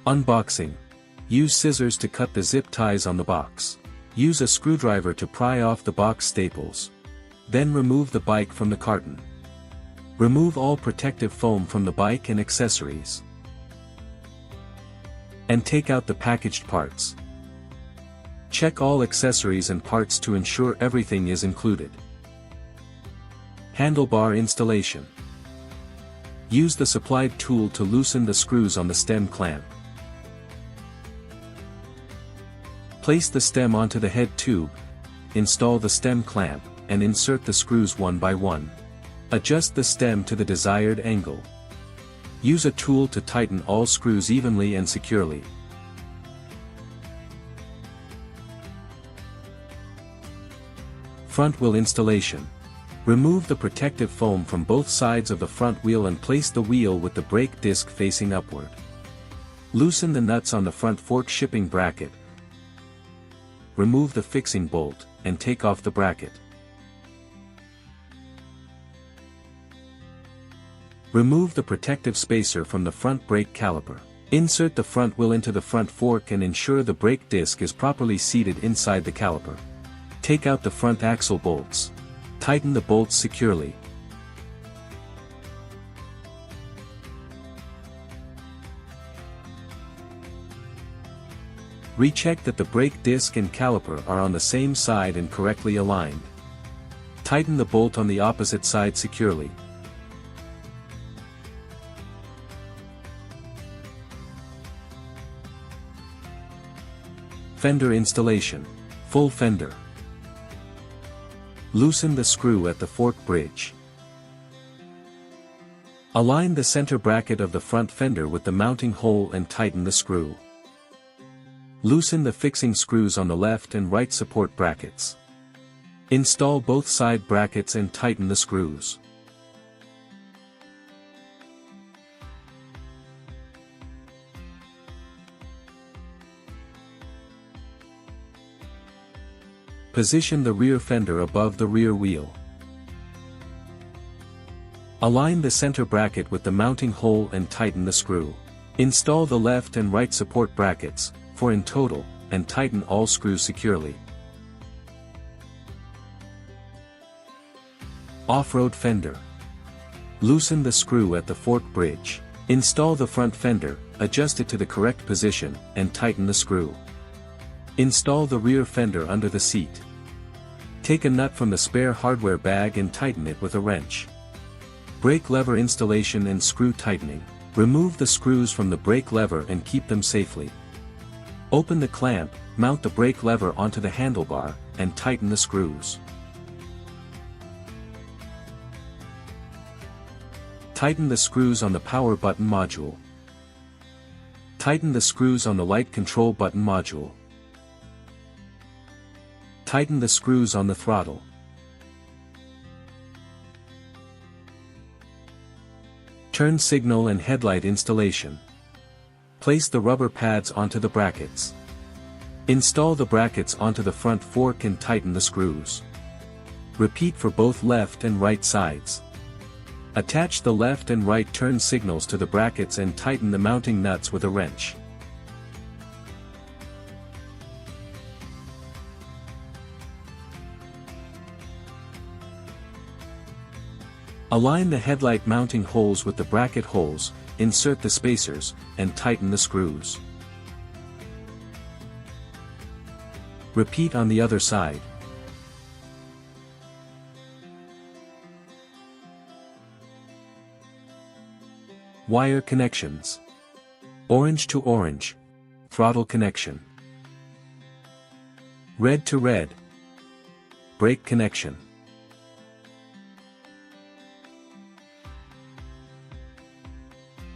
Unboxing. Use scissors to cut the zip ties on the box. Use a screwdriver to pry off the box staples. Then remove the bike from the carton. Remove all protective foam from the bike and accessories. And take out the packaged parts. Check all accessories and parts to ensure everything is included. Handlebar installation. Use the supplied tool to loosen the screws on the stem clamp. Place the stem onto the head tube, install the stem clamp, and insert the screws one by one. Adjust the stem to the desired angle. Use a tool to tighten all screws evenly and securely. Front wheel installation. Remove the protective foam from both sides of the front wheel and place the wheel with the brake disc facing upward. Loosen the nuts on the front fork shipping bracket. Remove the fixing bolt, and take off the bracket. Remove the protective spacer from the front brake caliper. Insert the front wheel into the front fork and ensure the brake disc is properly seated inside the caliper. Take out the front axle bolts. Tighten the bolts securely. Recheck that the brake disc and caliper are on the same side and correctly aligned. Tighten the bolt on the opposite side securely. Fender installation. Full fender. Loosen the screw at the fork bridge. Align the center bracket of the front fender with the mounting hole and tighten the screw. Loosen the fixing screws on the left and right support brackets. Install both side brackets and tighten the screws. Position the rear fender above the rear wheel. Align the center bracket with the mounting hole and tighten the screw. Install the left and right support brackets, 4 in total, and tighten all screws securely. Off-road fender. Loosen the screw at the fork bridge. Install the front fender, adjust it to the correct position, and tighten the screw. Install the rear fender under the seat. Take a nut from the spare hardware bag and tighten it with a wrench. Brake lever installation and screw tightening. Remove the screws from the brake lever and keep them safely. Open the clamp, mount the brake lever onto the handlebar, and tighten the screws. Tighten the screws on the power button module. Tighten the screws on the light control button module. Tighten the screws on the throttle. Turn signal and headlight installation. Place the rubber pads onto the brackets. Install the brackets onto the front fork and tighten the screws. Repeat for both left and right sides. Attach the left and right turn signals to the brackets and tighten the mounting nuts with a wrench. Align the headlight mounting holes with the bracket holes, insert the spacers, and tighten the screws. Repeat on the other side. Wire connections. Orange to orange. Throttle connection. Red to red. Brake connection.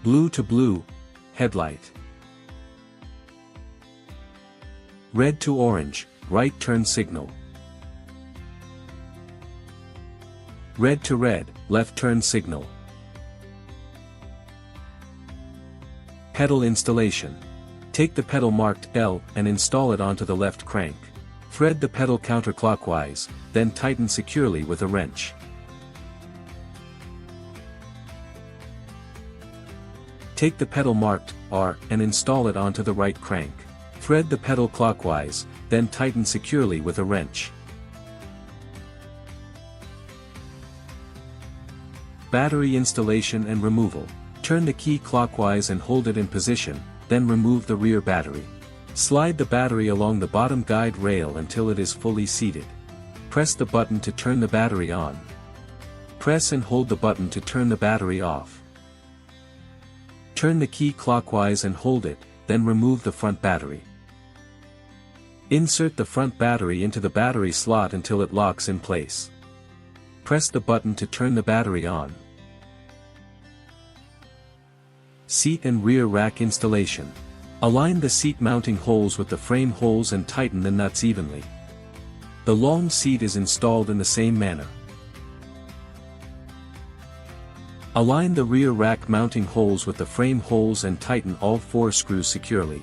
Blue to blue, headlight. Red to orange, right turn signal. Red to red, left turn signal. Pedal installation. Take the pedal marked L and install it onto the left crank. Thread the pedal counterclockwise, then tighten securely with a wrench. Take the pedal marked R, and install it onto the right crank. Thread the pedal clockwise, then tighten securely with a wrench. Battery installation and removal. Turn the key clockwise and hold it in position, then remove the rear battery. Slide the battery along the bottom guide rail until it is fully seated. Press the button to turn the battery on. Press and hold the button to turn the battery off. Turn the key clockwise and hold it, then remove the front battery. Insert the front battery into the battery slot until it locks in place. Press the button to turn the battery on. Seat and rear rack installation. Align the seat mounting holes with the frame holes and tighten the nuts evenly. The long seat is installed in the same manner. Align the rear rack mounting holes with the frame holes and tighten all 4 screws securely.